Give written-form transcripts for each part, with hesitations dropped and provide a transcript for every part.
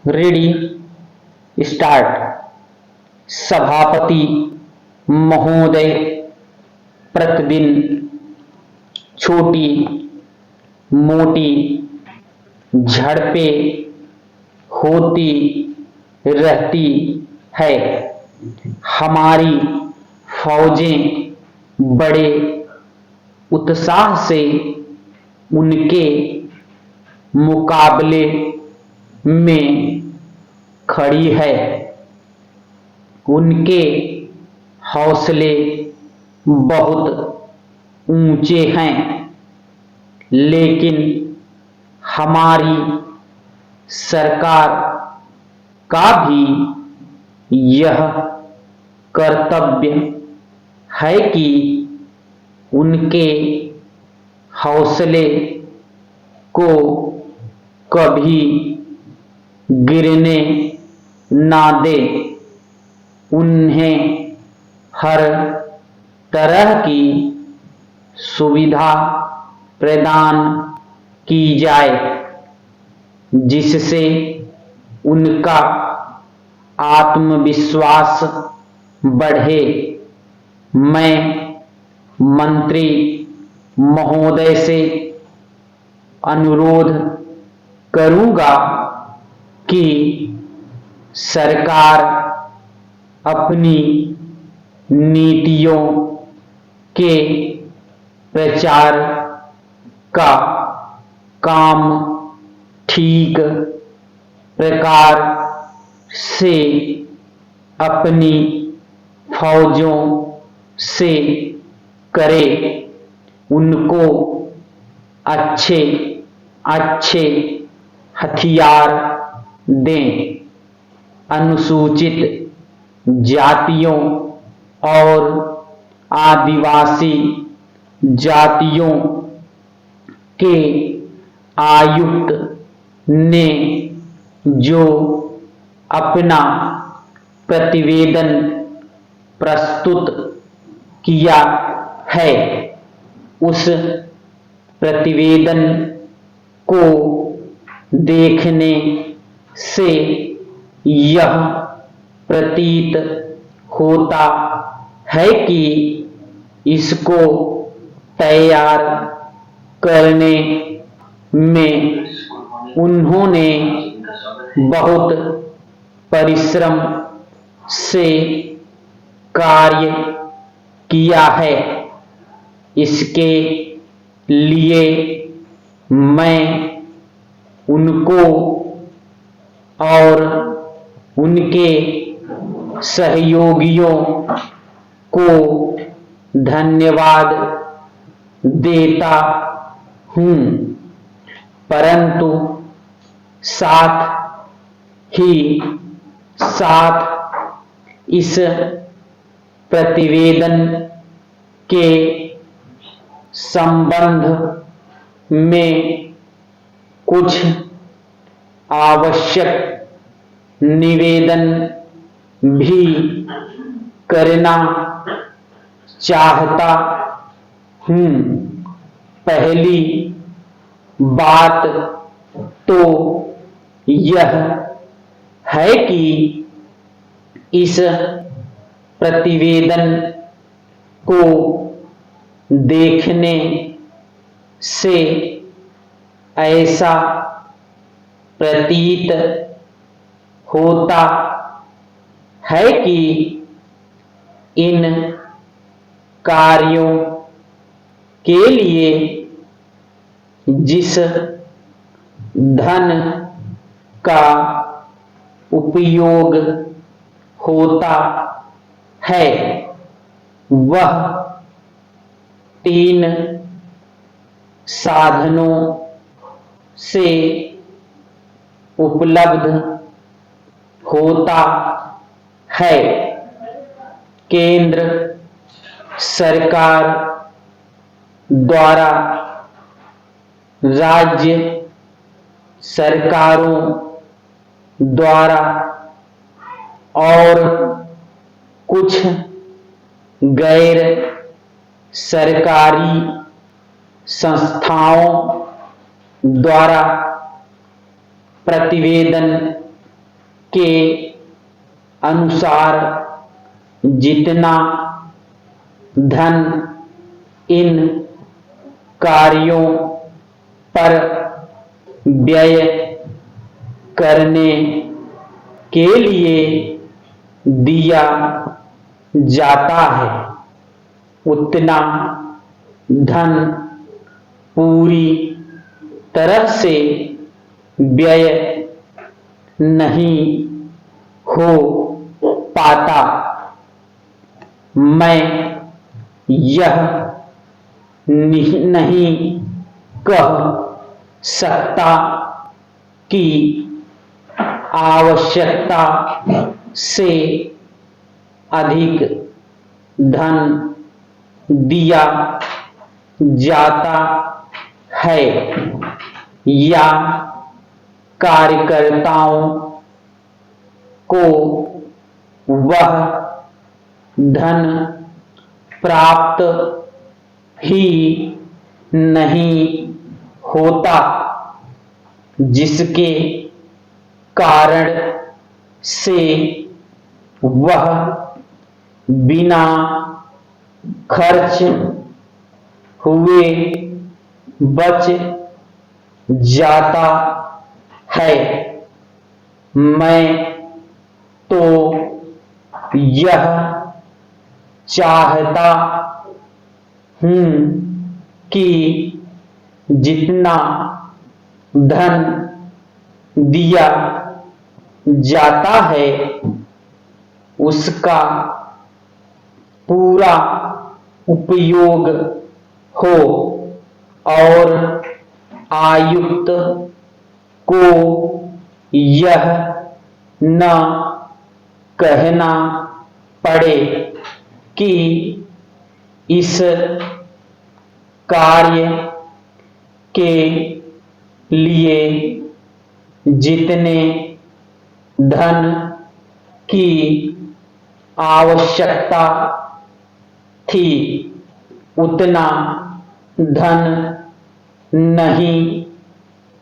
Ready start. सभापति महोदय, प्रतिदिन छोटी मोटी झड़पें होती रहती है। हमारी फौजें बड़े उत्साह से उनके मुकाबले में खड़ी है। उनके हौसले बहुत ऊंचे हैं, लेकिन हमारी सरकार का भी यह कर्तव्य है कि उनके हौसले को कभी गिरने ना दे। उन्हें हर तरह की सुविधा प्रदान की जाए, जिससे उनका आत्मविश्वास बढ़े। मैं मंत्री महोदय से अनुरोध करूंगा कि सरकार अपनी नीतियों के प्रचार का काम ठीक प्रकार से अपनी फौजों से करे। उनको अच्छे अच्छे हथियार दें। अनुसूचित जातियों और आदिवासी जातियों के आयुक्त ने जो अपना प्रतिवेदन प्रस्तुत किया है, उस प्रतिवेदन को देखने से यह प्रतीत होता है कि इसको तैयार करने में उन्होंने बहुत परिश्रम से कार्य किया है। इसके लिए मैं उनको और उनके सहयोगियों को धन्यवाद देता हूं, परंतु साथ ही साथ इस प्रतिवेदन के संबंध में कुछ आवश्यक निवेदन भी करना चाहता हूं। पहली बात तो यह है कि इस प्रतिवेदन को देखने से ऐसा प्रतीत होता है कि इन कार्यों के लिए जिस धन का उपयोग होता है, वह 3 साधनों से उपलब्ध होता है। केंद्र सरकार द्वारा राज्य सरकारों द्वारा और कुछ गैर सरकारी संस्थाओं द्वारा प्रतिवेदन के अनुसार जितना धन इन कार्यों पर व्यय करने के लिए दिया जाता है, उतना धन पूरी तरह से व्यय नहीं हो पाता। मैं यह नहीं कह सकता कि आवश्यकता से अधिक धन दिया जाता है या कार्यकर्ताओं को वह धन प्राप्त ही नहीं होता जिसके कारण से वह बिना खर्च हुए बच जाता है। मैं तो यह चाहता हूँ कि जितना धन दिया जाता है उसका पूरा उपयोग हो और आयुक्त को यह न कहना पड़े कि इस कार्य के लिए जितने धन की आवश्यकता थी उतना धन नहीं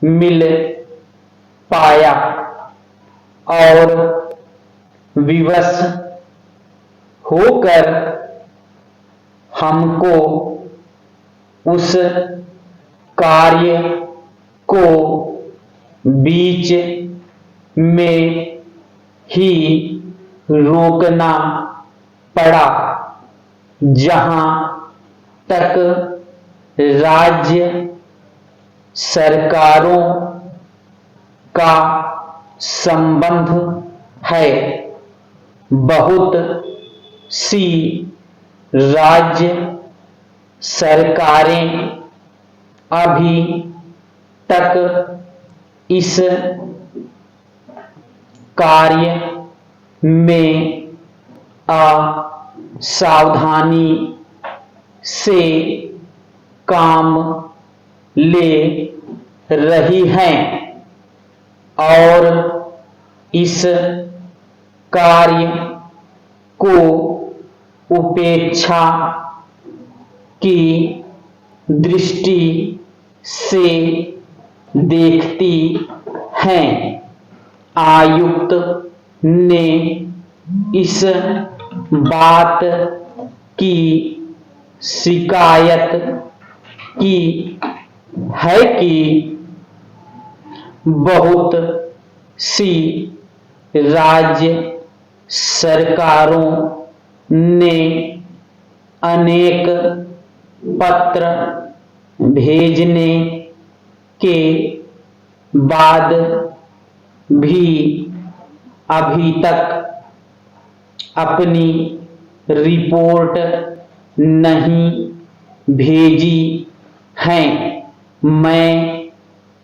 मिल पाया और विवश होकर हमको उस कार्य को बीच में ही रोकना पड़ा। जहां तक राज्य सरकारों का संबंध है, बहुत सी राज्य सरकारें अभी तक इस कार्य में असावधानी से काम ले रही हैं और इस कार्य को उपेक्षा की दृष्टि से देखती हैं। आयुक्त ने इस बात की शिकायत की है कि बहुत सी राज्य सरकारों ने अनेक पत्र भेजने के बाद भी अभी तक अपनी रिपोर्ट नहीं भेजी हैं। मैं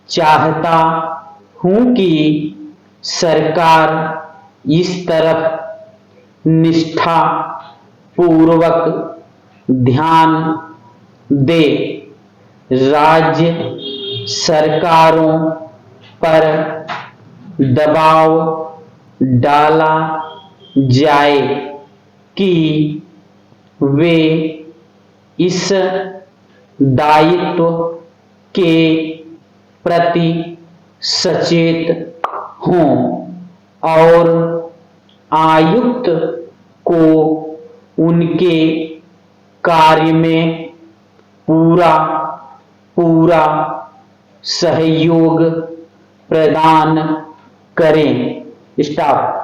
चाहता हूं कि सरकार इस तरफ निष्ठा पूर्वक ध्यान दे। राज्य सरकारों पर दबाव डाला जाए कि वे इस दायित्व के प्रति सचेत हों और आयुक्त को उनके कार्य में पूरा पूरा सहयोग प्रदान करें। स्टॉप।